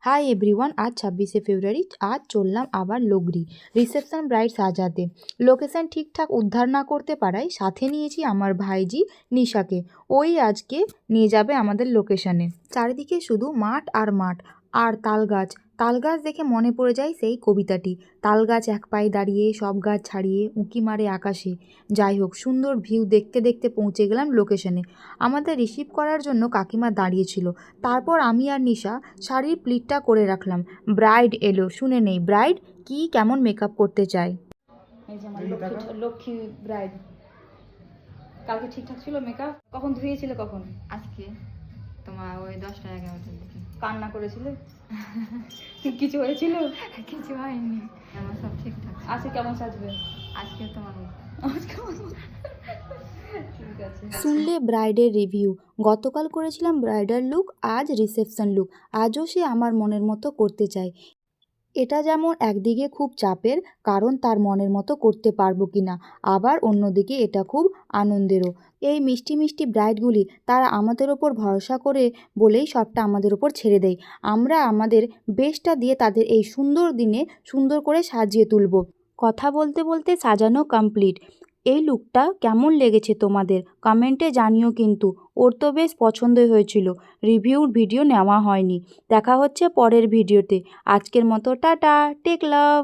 Hi everyone, আজ 26শে ফেব্রুয়ারি। আজ চললাম আবার লোগরি রিসেপশন ব্রাইড সাজাতে। লোকেশন ঠিকঠাক উদ্ধার না করতে পারায় সাথে নিয়েছি আমার ভাইজি নিশাকে। ওই আজকে নিয়ে যাবে আমাদের লোকেশনে। চারিদিকে শুধু মাঠ আর মাঠ আর তাল গাছ দেখে মনে পড়ে যায় সেই কবিতাটি। তাল গাছ এক পায়ে দাঁড়িয়ে, সব গাছ ছাড়িয়ে উঁকি মারে আকাশে। যাই হোক, সুন্দর ভিউ দেখতে দেখতে পৌঁছে গেলাম লোকেশনে। আমাদের রিসিভ করার জন্য কাকিমা দাঁড়িয়েছিল। তারপর আমি আর নিশা শাড়ির প্লিটটা করে রাখলাম। ব্রাইড এলো, শুনে নেই ব্রাইড কি কেমন মেকআপ করতে চায়। এই যে আমার লক্ষ্মী ব্রাইড। কালকে ঠিকঠাক ছিল মেকআপ? কখন ধুয়েছিলে? কখন? আজকে তোমার ওই 10টা-11টার দিকে। কান্না করেছিলে? কিছু হয়েছিল? কিছু হয়নি, আমার সব ঠিকঠাক। আজকে কেমন সাজবে? আজকে তোমার ঠিক আছে। শুনলে ব্রাইডের রিভিউ। গতকাল করেছিলাম ব্রাইডাল লুক, আজ রিসেপশন লুক। আজও সে আমার মনের মতো করতে চায়। এটা যেমন একদিকে খুব চাপের, কারণ তার মনের মতো করতে পারবো কি না, আবার অন্যদিকে এটা খুব আনন্দেরও। এই মিষ্টি মিষ্টি ব্রাইডগুলি তারা আমাদের ওপর ভরসা করে বলেই সবটা আমাদের ওপর ছেড়ে দেয়। আমরা আমাদের বেস্টটা দিয়ে তাদের এই সুন্দর দিনে সুন্দর করে সাজিয়ে তুলব। কথা বলতে বলতে সাজানো কমপ্লিট। এই লুকটা কেমন লেগেছে তোমাদের কমেন্টে জানিও কিন্তু। ওর তো বেশ পছন্দই হয়েছিল। ভিডিও নেওয়া হয়নি। দেখা হচ্ছে পরের ভিডিওতে। আজকের মতো টাটা, টেক লাভ।